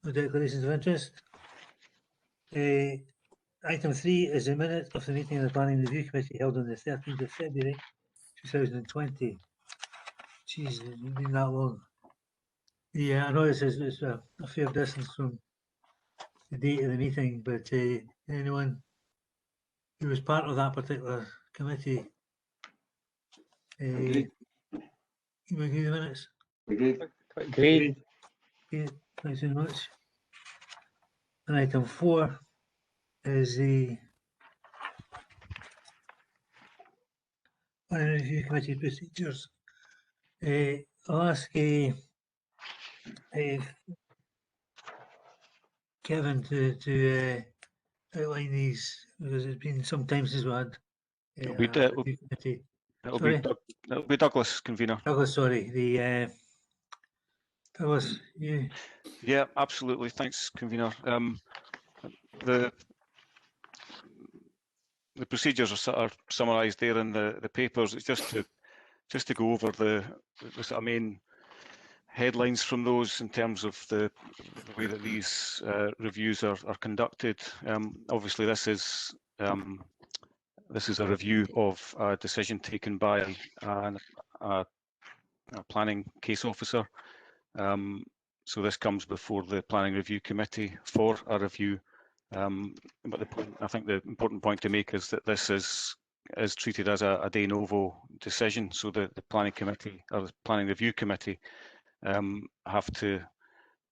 No declarations of interest. Item 3 is a minute of the meeting of the Planning Review Committee held on the 13th of February 2020. Jeez, it's been that long. Yeah, I know it's a fair distance from the date of the meeting, but anyone who was part of that particular committee, Agreed. you agree with the minutes? Agreed. Agreed. Okay, thanks very much. And item 4 is the Planning Review Committee procedures. I'll ask Kevin to outline these, because it's been some time since we had It'll be review committee. it'll be Douglas, convener. Douglas, sorry, Douglas, you. Yeah, absolutely. Thanks, convener. The procedures are summarised there in the papers. It's just to go over the sort of main headlines from those in terms of the way that these reviews are conducted. Obviously, this is a review of a decision taken by a planning case officer. So this comes before the Planning Review Committee for a review. But I think the important point to make is that this is treated as a de novo decision. So the Planning Committee or the Planning Review Committee have to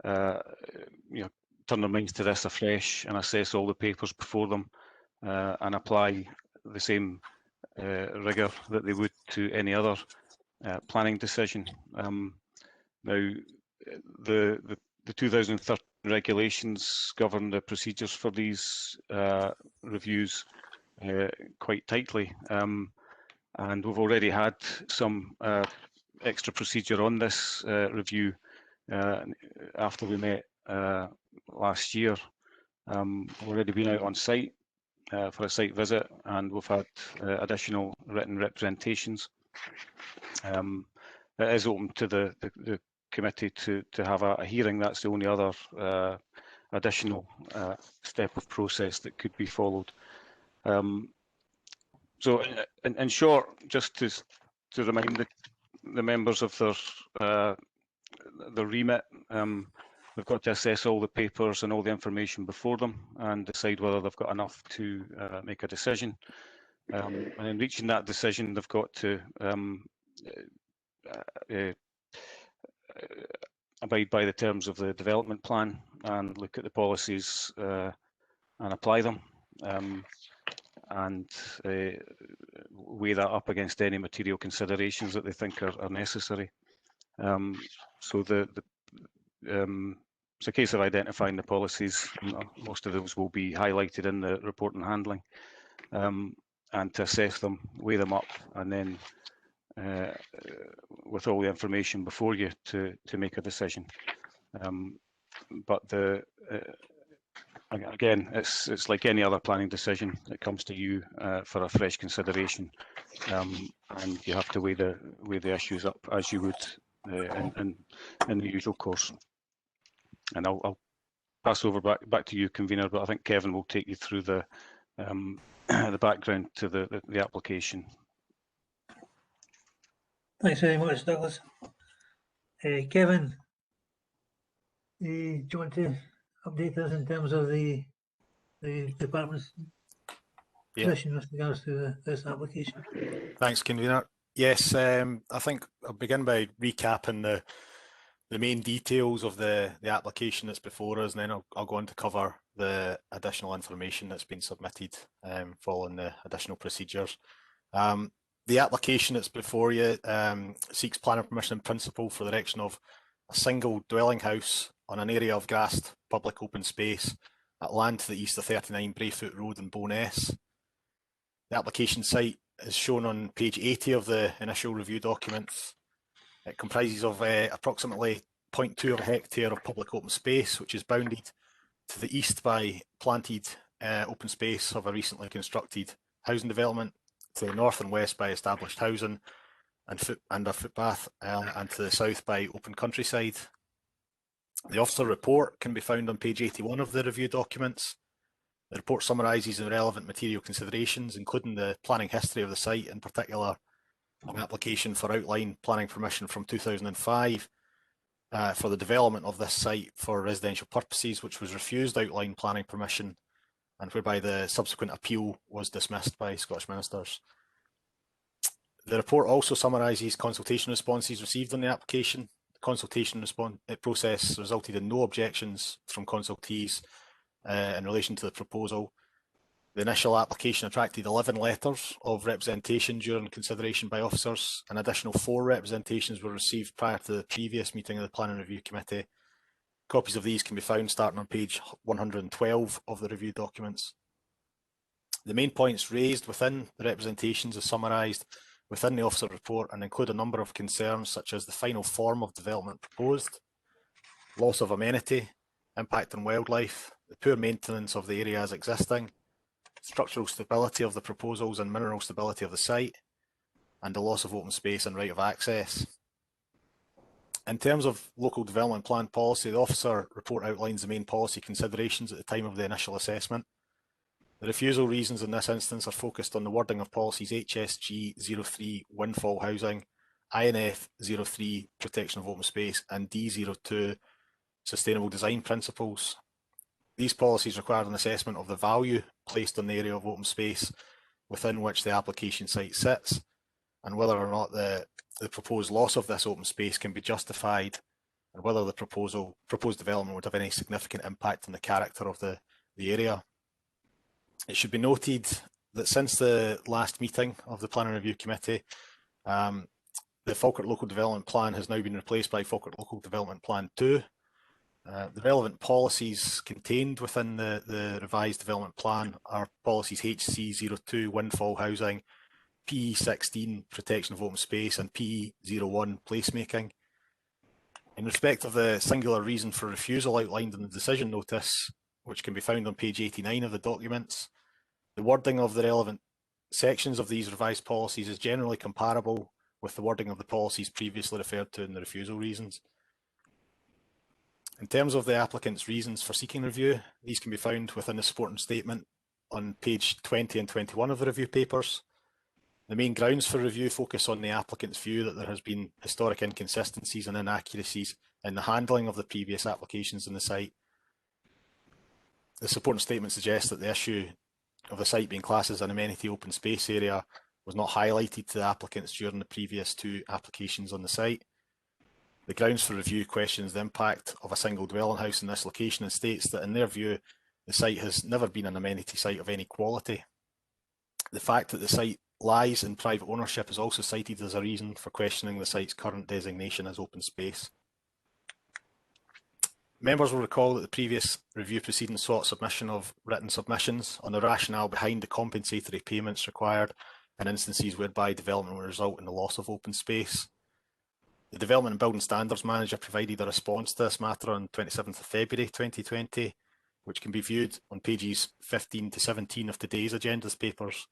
turn their minds to this afresh and assess all the papers before them and apply the same rigour that they would to any other planning decision. Now, the 2013 regulations govern the procedures for these reviews quite tightly, and we've already had some extra procedure on this review after we met last year. We've already been out on site for a site visit, and we've had additional written representations. It is open to the committee to have a hearing. That's the only other additional step of process that could be followed. So in short, just to remind the members of their remit, they've got to assess all the papers and all the information before them and decide whether they've got enough to make a decision. And in reaching that decision, they've got to abide by the terms of the development plan and look at the policies and apply them, and weigh that up against any material considerations that they think are necessary. So it's a case of identifying the policies. Most of those will be highlighted in the report and handling, and to assess them, weigh them up, and then with all the information before you to make a decision. But again, it's like any other planning decision. It comes to you for a fresh consideration, and you have to weigh the issues up as you would in the usual course. And I'll pass over back to you, convener. But I think Kevin will take you through the background to the application. Thanks very much, Douglas. Kevin, do you want to update us in terms of the department's position with regards to this application? Thanks, convener. Yes, I think I'll begin by recapping the main details of the application that's before us, and then I'll go on to cover the additional information that's been submitted following the additional procedures. The application that's before you seeks planning permission in principle for the erection of a single dwelling house on an area of grassed public open space at land to the east of 39 Brayfoot Road in Bowness. The application site is shown on page 80 of the initial review documents. It comprises of approximately 0.2 of a hectare of public open space, which is bounded to the east by planted open space of a recently constructed housing development, to the north and west by established housing and a footpath, and to the south by open countryside. The officer report can be found on page 81 of the review documents. The report summarises the relevant material considerations, including the planning history of the site, in particular an application for outline planning permission from 2005 for the development of this site for residential purposes, which was refused outline planning permission, and whereby the subsequent appeal was dismissed by Scottish ministers. The report also summarises consultation responses received on the application. The consultation process resulted in no objections from consultees in relation to the proposal. The initial application attracted 11 letters of representation during consideration by officers. An additional 4 representations were received prior to the previous meeting of the Planning Review Committee. Copies of these can be found starting on page 112 of the review documents. The main points raised within the representations are summarised within the officer report and include a number of concerns such as the final form of development proposed, loss of amenity, impact on wildlife, the poor maintenance of the area as existing, structural stability of the proposals and mineral stability of the site, and the loss of open space and right of access. In terms of local development plan policy, the officer report outlines the main policy considerations at the time of the initial assessment. The refusal reasons in this instance are focused on the wording of policies HSG 03 windfall housing, INF 03 protection of open space, and D02 sustainable design principles. These policies require an assessment of the value placed on the area of open space within which the application site sits, and whether or not the proposed loss of this open space can be justified, and whether the proposed development would have any significant impact on the character of the area. It should be noted that since the last meeting of the Planning Review Committee, the Falkirk Local Development Plan has now been replaced by Falkirk Local Development Plan 2. The relevant policies contained within the revised development plan are policies HC02 windfall housing, PE16 protection of open space, and PE01 placemaking. In respect of the singular reason for refusal outlined in the decision notice, which can be found on page 89 of the documents, the wording of the relevant sections of these revised policies is generally comparable with the wording of the policies previously referred to in the refusal reasons. In terms of the applicant's reasons for seeking review, these can be found within the supporting statement on page 20 and 21 of the review papers. The main grounds for review focus on the applicant's view that there has been historic inconsistencies and inaccuracies in the handling of the previous applications in the site. The supporting statement suggests that the issue of the site being classed as an amenity open space area was not highlighted to the applicants during the previous 2 applications on the site. The grounds for review questions the impact of a single dwelling house in this location and states that in their view the site has never been an amenity site of any quality. The fact that the site lies in private ownership is also cited as a reason for questioning the site's current designation as open space. Members will recall that the previous review proceedings sought submission of written submissions on the rationale behind the compensatory payments required in instances whereby development will result in the loss of open space. The Development and Building Standards Manager provided a response to this matter on 27th of February 2020, which can be viewed on pages 15 to 17 of today's agendas papers.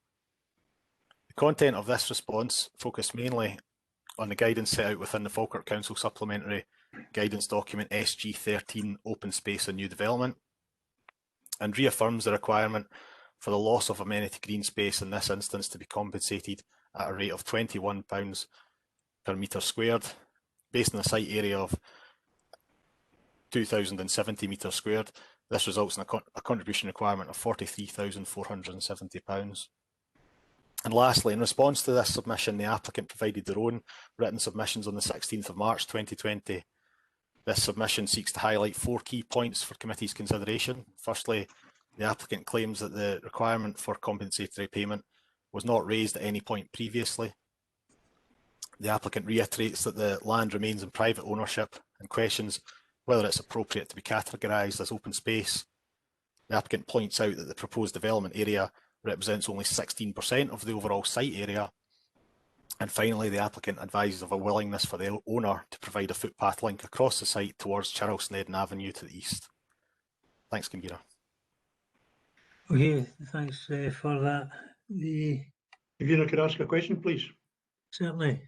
The content of this response focused mainly on the guidance set out within the Falkirk Council Supplementary Guidance Document SG13 Open Space and New Development, and reaffirms the requirement for the loss of amenity green space in this instance to be compensated at a rate of £21 per metre squared, based on a site area of 2,070 metres squared. This results in a contribution requirement of £43,470. And lastly, in response to this submission, the applicant provided their own written submissions on the 16th of March 2020. This submission seeks to highlight 4 key points for committee's consideration. Firstly, the applicant claims that the requirement for compensatory payment was not raised at any point previously. The applicant reiterates that the land remains in private ownership and questions whether it's appropriate to be categorised as open space. The applicant points out that the proposed development area represents only 16% of the overall site area. And finally, the applicant advises of a willingness for the owner to provide a footpath link across the site towards Charleston Avenue to the east. Thanks, Convener. Okay, thanks for that. Convener, could I ask a question, please? Certainly.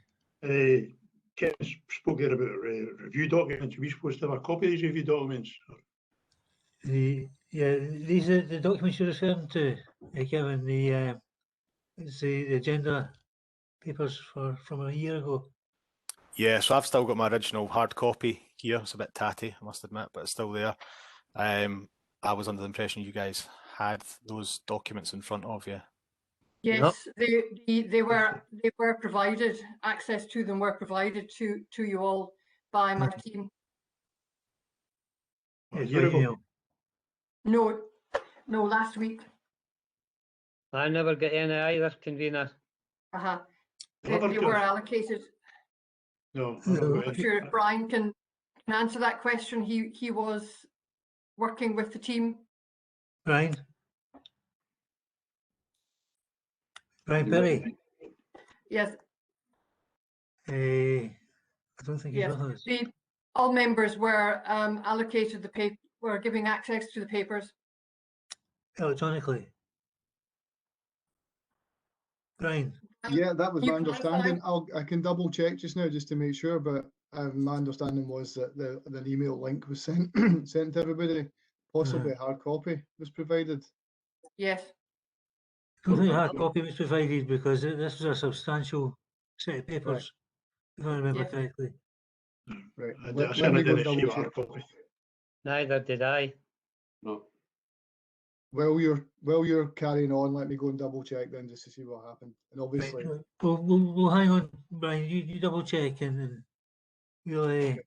Ken spoke here about review documents. Are we supposed to have a copy of these review documents? Yeah, these are the documents you're referring to, Kevin. It's the agenda papers from a year ago. Yeah, so I've still got my original hard copy here. It's a bit tatty, I must admit, but it's still there. I was under the impression you guys had those documents in front of you. Yes, they were provided. Access to them were provided to you all by my team. A It's year by ago. email. No, last week. I never got any either, convener. They were allocated. No, I'm sure if Brian can answer that question. He was working with the team. Brian Perry. Yes. I don't think he's Yes. with us. All members were allocated the paper. Were giving access to the papers Electronically. Brian. Yeah, that was you my understanding. clarify? I can double check just now just to make sure, but my understanding was that the email link was sent sent to everybody. Possibly a hard copy was provided. Yes. I don't think a hard copy was provided because this was a substantial set of papers, if I remember Yes. correctly. Right. I Let certainly me go didn't double receive a check. hard copy. Neither did I. No. While you're carrying on, let me go and double check then just to see what happened. And obviously, Right. We'll hang on, Brian. You double check and we'll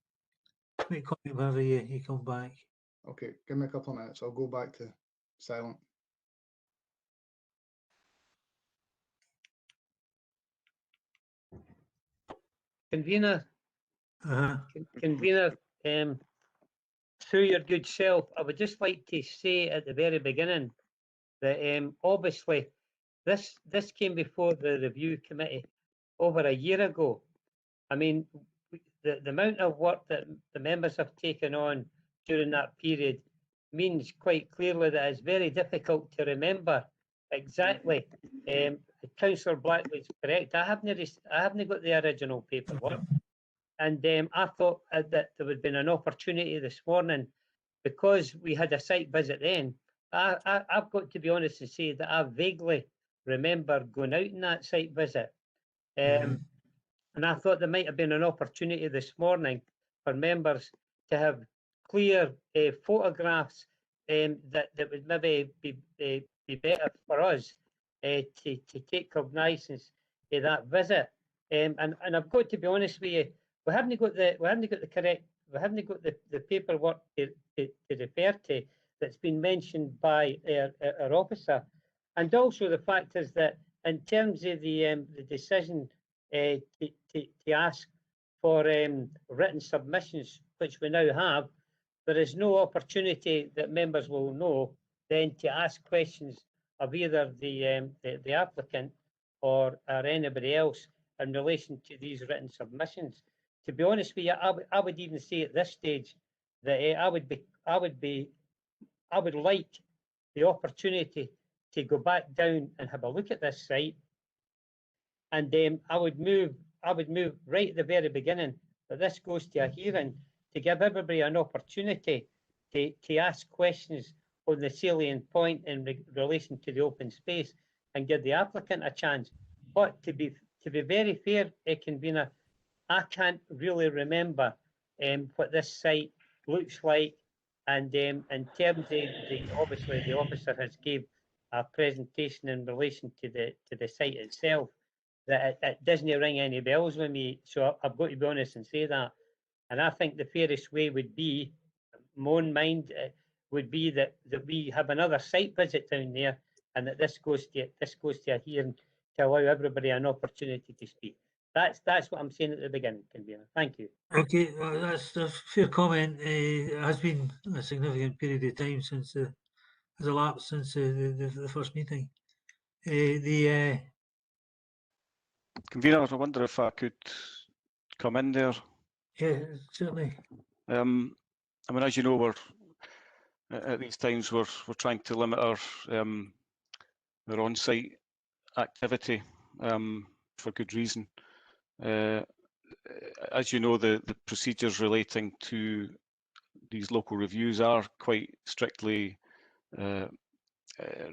make comment whenever you come back. okay, give me a couple of minutes. I'll go back to silent. Convener, Uh-huh. convener, through your good self, I would just like to say at the very beginning that obviously this came before the review committee over a year ago. I mean, the amount of work that the members have taken on during that period means quite clearly that it's very difficult to remember exactly. Councillor Blackley's correct. I haven't got the original paperwork, and I thought that there would have been an opportunity this morning because we had a site visit then. I've got to be honest and say that I vaguely remember going out in that site visit. And I thought there might have been an opportunity this morning for members to have clear photographs that would maybe be better for us to take cognizance of that visit. And I've got to be honest with you, we haven't got the paperwork to refer to that's been mentioned by our officer. And also the fact is that in terms of the decision to ask for written submissions, which we now have, there is no opportunity that members will know then to ask questions of either the applicant or anybody else in relation to these written submissions. To be honest with you, I would even say at this stage that I would like the opportunity to go back down and have a look at this site. And I would move right at the very beginning that this goes to a hearing to give everybody an opportunity to ask questions on the salient point in relation to the open space and give the applicant a chance. But to be very fair, convener, I can't really remember what this site looks like. And in terms of obviously the officer has gave a presentation in relation to the site itself, that it doesn't ring any bells with me. So I've got to be honest and say that. And I think the fairest way would be, my own mind, would be that we have another site visit down there, and that this goes to a hearing to allow everybody an opportunity to speak. That's what I'm saying at the beginning, convener. Thank you. Okay, that's a fair comment. It has been a significant period of time since has elapsed since the first meeting. Convener, I wonder if I could come in there. Yeah, certainly. I mean, as you know, we're at these times we're trying to limit our on-site activity for good reason. as you know, the procedures relating to these local reviews are quite strictly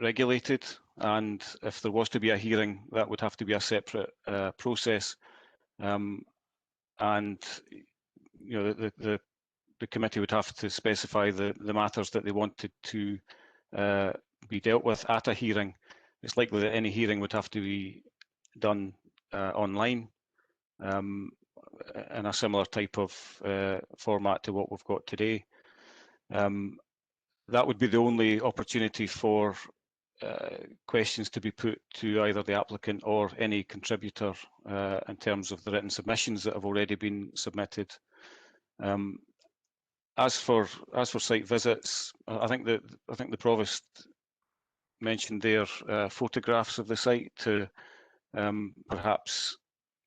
regulated, and if there was to be a hearing, that would have to be a separate process. And you know, the committee would have to specify the matters that they wanted to be dealt with at a hearing. It's likely that any hearing would have to be done online in a similar type of format to what we've got today. That would be the only opportunity for questions to be put to either the applicant or any contributor in terms of the written submissions that have already been submitted. As for site visits, I think the Provost mentioned there photographs of the site to perhaps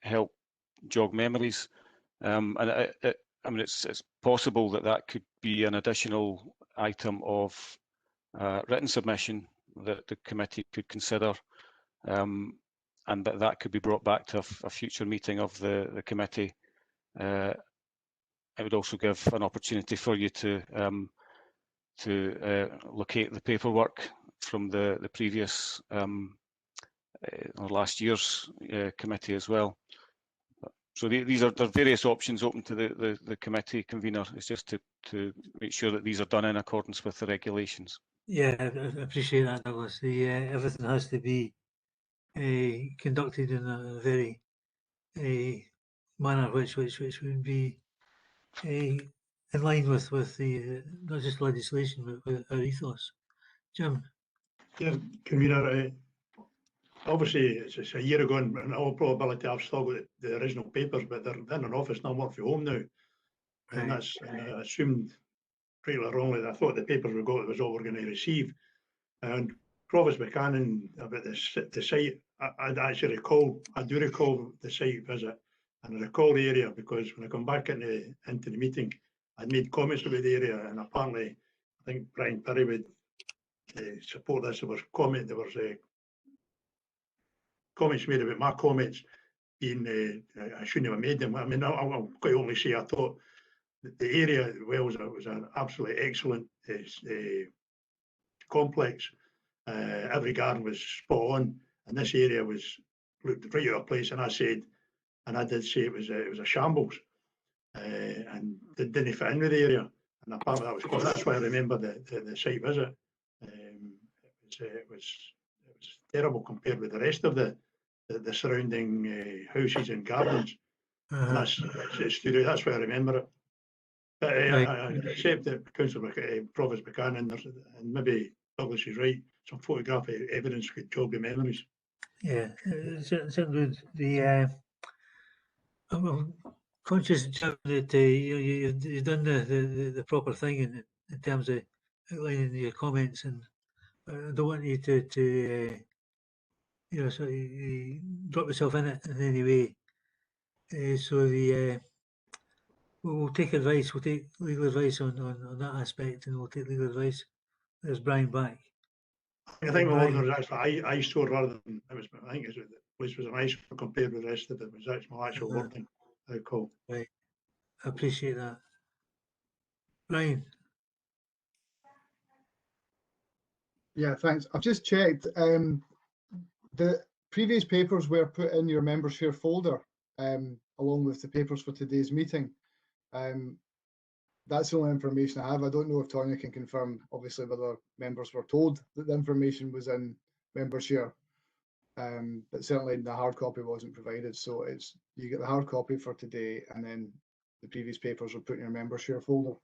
help jog memories. And I mean, it's possible that could be an additional item of written submission that the committee could consider, and that could be brought back to a future meeting of the committee. It would also give an opportunity for you to locate the paperwork from the previous or last year's committee as well. So these are various options open to the committee convener. It's just to make sure that these are done in accordance with the regulations. Yeah, I appreciate that, Douglas. Everything has to be conducted in a very manner which would be in line with the not just legislation but with our ethos. Jim. Yeah, convener, obviously it's a year ago, and in all probability I've still got the original papers, but they're in an office now, work from home now. And that's, and I assumed, rightly or wrongly, I thought the papers we got was all we're going to receive. And Provost Buchanan about the site, I do recall the site visit, and I recall the area because when I come back into the meeting, I'd made comments about the area, and apparently I think Brian Perry would support this. There was comments made about my comments being, I shouldn't have made them. I mean, I'll quite only say I thought that the area was an absolutely excellent complex. Every garden was spot on, and this area looked right out of place. And I did say it was a shambles, and it didn't fit in with the area. And apparently that's why I remember the site visit. It was terrible compared with the rest of the surrounding houses and gardens. And that's why I remember it. But I accept that Councillor Provost Buchanan, and maybe Douglas is right, some photographic evidence could jog the memories. Yeah, certainly I'm conscious that you've done the proper thing in terms of outlining your comments, and I don't want you to you know, sort of drop yourself in it in any way. So we'll take advice. We'll take legal advice on that aspect, and we'll take legal advice. There's Brian back. I think my order was actually eyesore rather than I think the place was an eyesore compared with the rest of it. It was actually my actual wording. I recall. Right, I appreciate that, Brian. Yeah, thanks. I've just checked. The previous papers were put in your members share folder, along with the papers for today's meeting. That's the only information I have. I don't know if Tonya can confirm, obviously, whether members were told that the information was in member share, but certainly the hard copy wasn't provided. So you get the hard copy for today, and then the previous papers were put in your member share folder.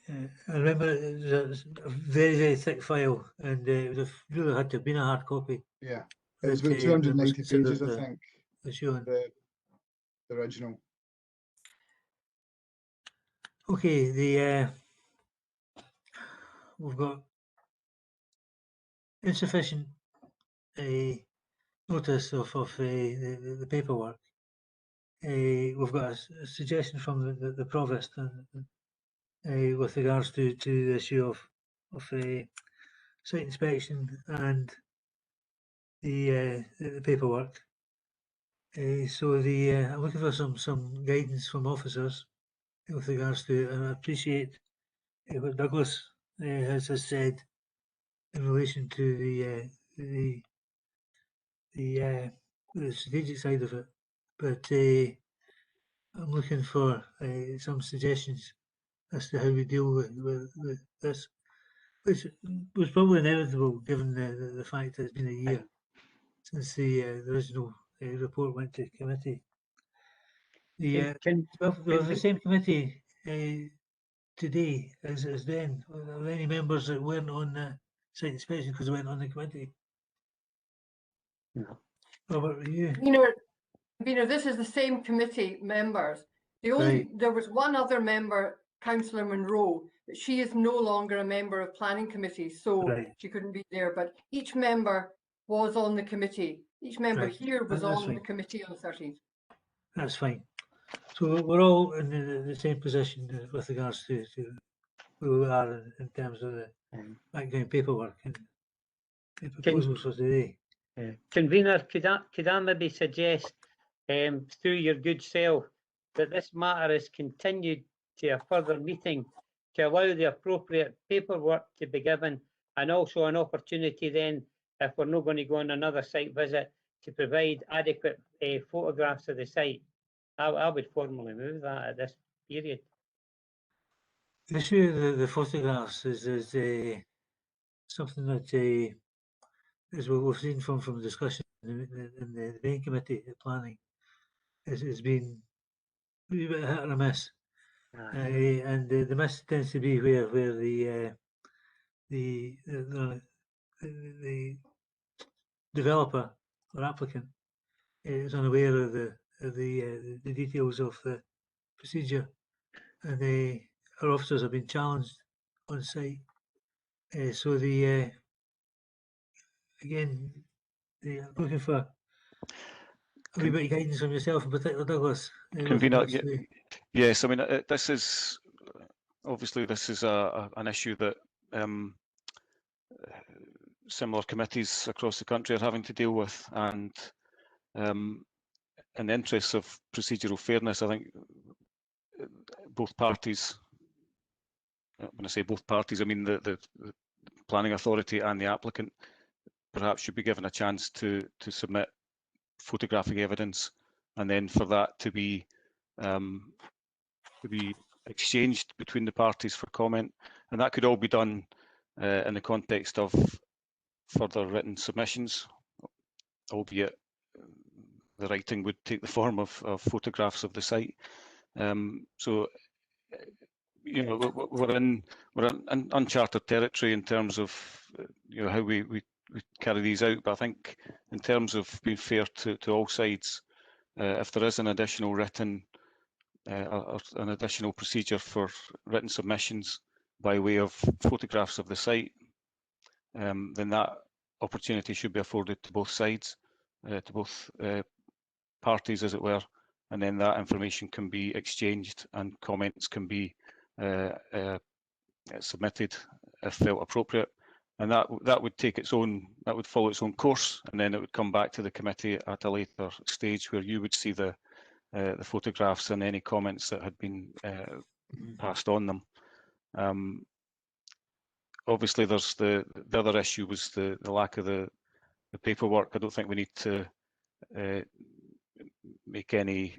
I remember it was a very, very thick file, and it would have really had to have been a hard copy. Yeah, it was about 290 pages, I think. The original. Okay, we've got insufficient notice of the paperwork. We've got a suggestion from the Provost with regards to the issue of site inspection and the paperwork. So I'm looking for some guidance from officers with regards to, and I appreciate what Douglas has said in relation to the strategic side of it, but I'm looking for some suggestions as to how we deal with this, which was probably inevitable given the fact that it's been a year since the original report went to committee. The same committee today as then. Are there any members that weren't on the site inspection because they weren't on the committee? No. Robert, were you? This is the same committee members. There was one other member, Councillor Monroe, but she is no longer a member of planning committee, so she couldn't be there. But each member was on the committee. Each member here was on the committee on the 13th. That's fine. So we're all in the same position with regards to where we are in terms of the background paperwork and the proposals for today. Convener, could I maybe suggest through your good self that this matter is continued to a further meeting to allow the appropriate paperwork to be given, and also an opportunity then, if we're not going to go on another site visit, to provide adequate photographs of the site. I would formally move that at this period. The issue of the photographs is something that, as we've seen from discussion in the main committee at planning, has been a wee bit hit or miss. And the miss tends to be where the developer or applicant is unaware of the details of the procedure, and our officers have been challenged on site. So again, looking for a wee bit of guidance from yourself, in particular, Douglas. Convener, yes, I mean, this is obviously an issue that similar committees across the country are having to deal with, and in the interests of procedural fairness, I think both parties, when I say both parties, I mean the planning authority and the applicant, perhaps should be given a chance to submit photographic evidence, and then for that to be exchanged between the parties for comment, and that could all be done in the context of further written submissions, albeit the writing would take the form of photographs of the site. So, we're in uncharted territory in terms of how we carry these out. But I think in terms of being fair to all sides, if there is an additional written or an additional procedure for written submissions by way of photographs of the site, then that opportunity should be afforded to both sides, to both parties, as it were, and then that information can be exchanged and comments can be submitted if felt appropriate, and that would follow its own course, and then it would come back to the committee at a later stage where you would see the photographs and any comments that had been passed on them. Obviously, there's the other issue was the lack of the paperwork. I don't think we need to make any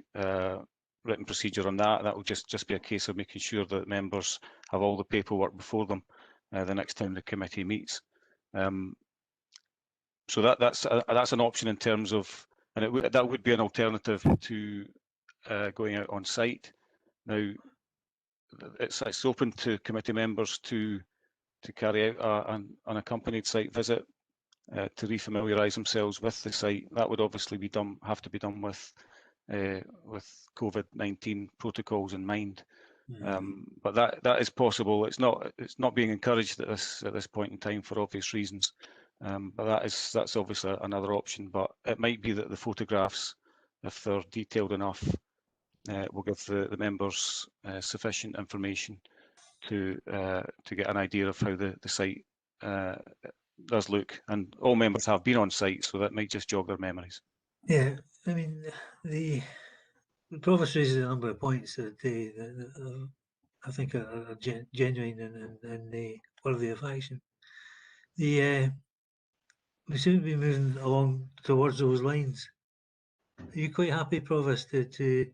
written procedure on that. That will just be a case of making sure that members have all the paperwork before them the next time the committee meets. So that's an option in terms of, and that would be an alternative to going out on site. Now, it's open to committee members to carry out an unaccompanied site visit to refamiliarise themselves with the site. That would obviously have to be done with COVID-19 protocols in mind. But that is possible. It's not being encouraged at this point in time for obvious reasons. But that's obviously another option. But it might be that the photographs, if they're detailed enough, will give the members sufficient information to get an idea of how the site does look. And all members have been on site, so that might just jog their memories. Yeah, I mean, the Provost raises a number of points that I think are genuine and worthy of action. We seem to be moving along towards those lines. Are you quite happy, Provost, to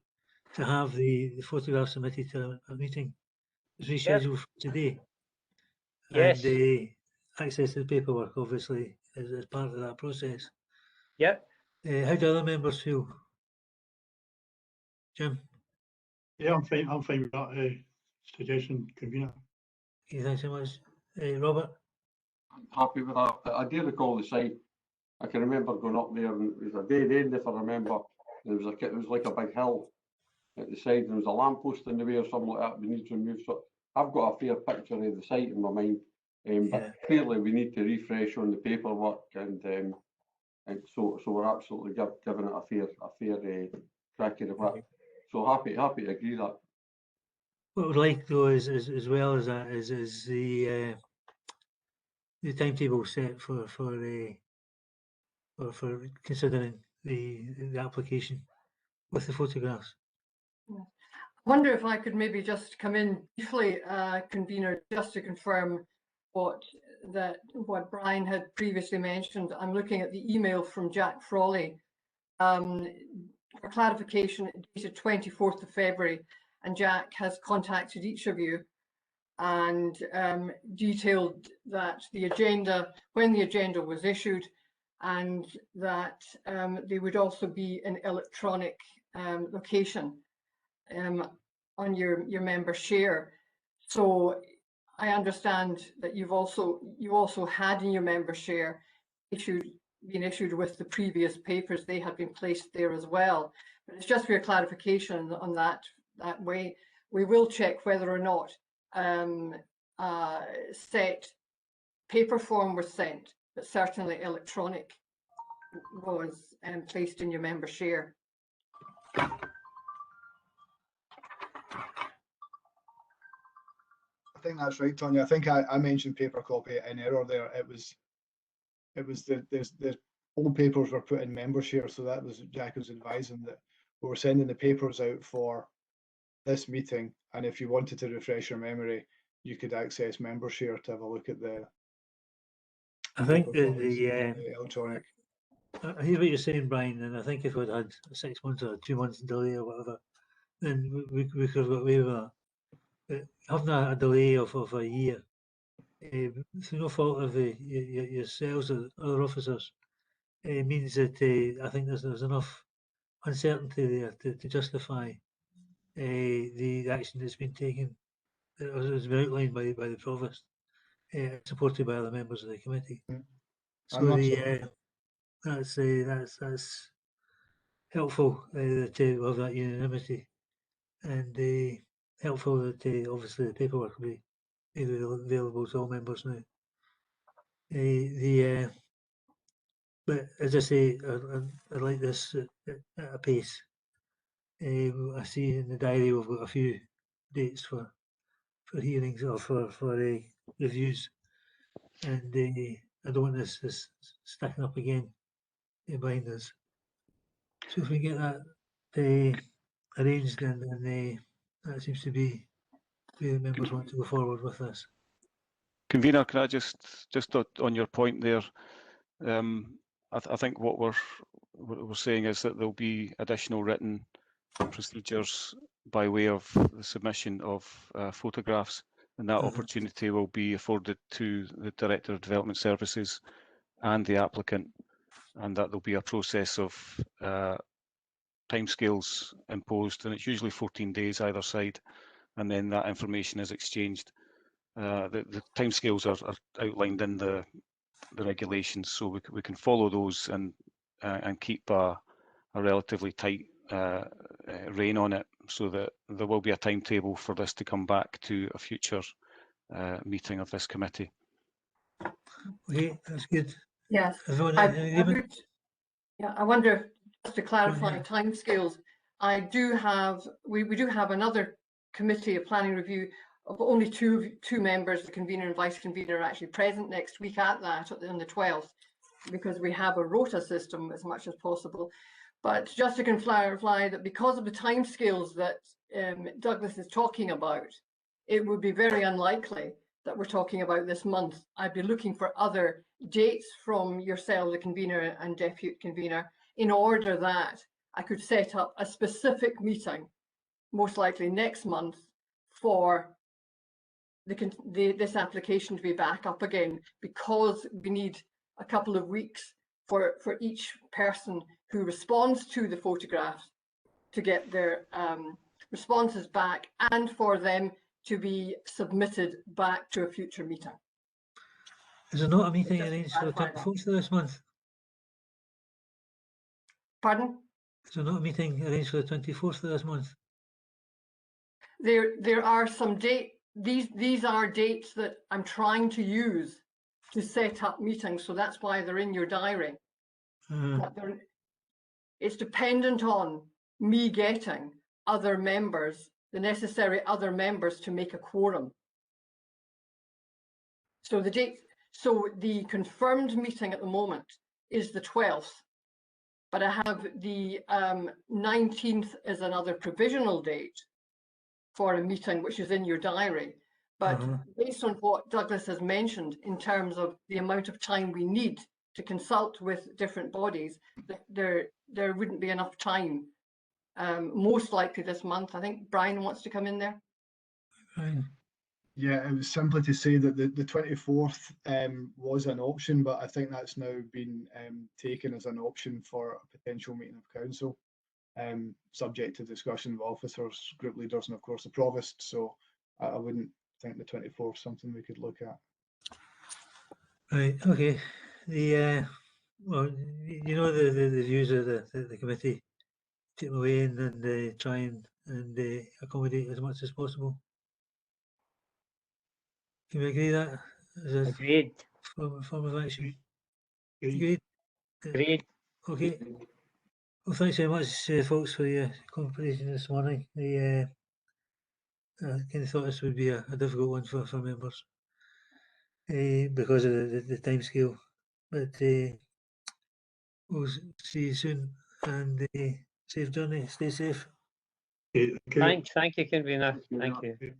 have the photographs submitted to a meeting? It's rescheduled for today. Yes. And access to the paperwork, obviously, is part of that process. Yep. How do other members feel? Jim? Yeah, I'm fine with that suggestion, convener. Thanks so much. Robert? I'm happy with that. I do recall the site. I can remember going up there, and it was a dead end, if I remember. It was like a big hill at the side, and there was a lamppost in the way or something like that we need to remove. So I've got a fair picture of the site in my mind, but clearly we need to refresh on the paperwork, and so we're absolutely giving it a fair crack at it. So happy to agree that. What we'd like, though, is as well as that is the timetable set for considering the application with the photographs. I wonder if I could maybe just come in briefly, convener, just to confirm what Brian had previously mentioned. I'm looking at the email from Jack Frawley for clarification dated 24th of February, and Jack has contacted each of you and detailed that the agenda, when the agenda was issued, and that they would also be in electronic location on your member share. So I understand that you also had in your member share been issued with the previous papers. They had been placed there as well. But it's just for your clarification on that way. We will check whether or not set paper form was sent, but certainly electronic was placed in your member share. I think that's right, Tonya. I think I mentioned paper copy in error there. It was the old papers were put in member share, so that was Jack was advising that we were sending the papers out for this meeting, and if you wanted to refresh your memory, you could access member share to have a look at the. I think the electronic. I hear what you're saying, Brian, and I think if we'd had 6 months or 2 months delay or whatever, then we could have got away with that. But having a delay of a year, through no fault of yourselves or other officers, means that I think there's enough uncertainty there to justify the action that's been taken, that has been outlined by the Provost, supported by other members of the committee. So that's helpful to have that unanimity, and helpful that obviously the paperwork will be made available to all members now. But as I say, I like this at a pace. I see in the diary we've got a few dates for hearings or for reviews, and I don't want this stacking up again behind us. So if we get that arranged, then that seems to be the members want to go forward with this. Convener, can I just on your point there? I think what we're saying is that there'll be additional written procedures by way of the submission of photographs, and that opportunity will be afforded to the Director of Development Services and the applicant, and that there'll be a process of timescales imposed, and it's usually 14 days either side, and then that information is exchanged. The timescales are outlined in the regulations, so we can follow those and keep a relatively tight rein on it, so that there will be a timetable for this to come back to a future meeting of this committee. Okay, that's good. Yes. I wonder, just to clarify timescales, we do have another committee, a planning review, of only two members, the convener and vice convener, are actually present next week at that on the 12th, because we have a rota system as much as possible. But just to clarify that because of the timescales that Douglas is talking about, it would be very unlikely that we're talking about this month. I'd be looking for other dates from yourself, the convener and deputy convener, in order that I could set up a specific meeting, most likely next month, for this application to be back up again, because we need a couple of weeks for each person who responds to the photographs to get their responses back and for them to be submitted back to a future meeting. Is there not a meeting Just to arranged for the clarify that. 24th of this month? Pardon? Is there not a meeting arranged for the 24th of this month? There are some these are dates that I'm trying to use to set up meetings, so that's why they're in your diary. But it's dependent on me getting other members, the necessary other members to make a quorum. So the confirmed meeting at the moment is the 12th, but I have the 19th as another provisional date for a meeting, which is in your diary. But based on what Douglas has mentioned in terms of the amount of time we need to consult with different bodies, there wouldn't be enough time. Most likely this month. I think Brian wants to come in there. Brian. Yeah, it was simply to say that the 24th was an option, but I think that's now been taken as an option for a potential meeting of council, subject to discussion with officers, group leaders, and of course the provost. So I wouldn't think the 24th is something we could look at. Right. Okay. The well, you know the views of the committee. Take them away and try and accommodate as much as possible. Can we agree that? Agreed. Form of action. Agreed. Agreed. Okay. Well, thanks very much, folks, for your cooperation this morning. I kind of thought this would be a difficult one for members because of the time scale. But we'll see you soon and safe journey. Stay safe. Okay, thank you. Thank you, convener. Thank you.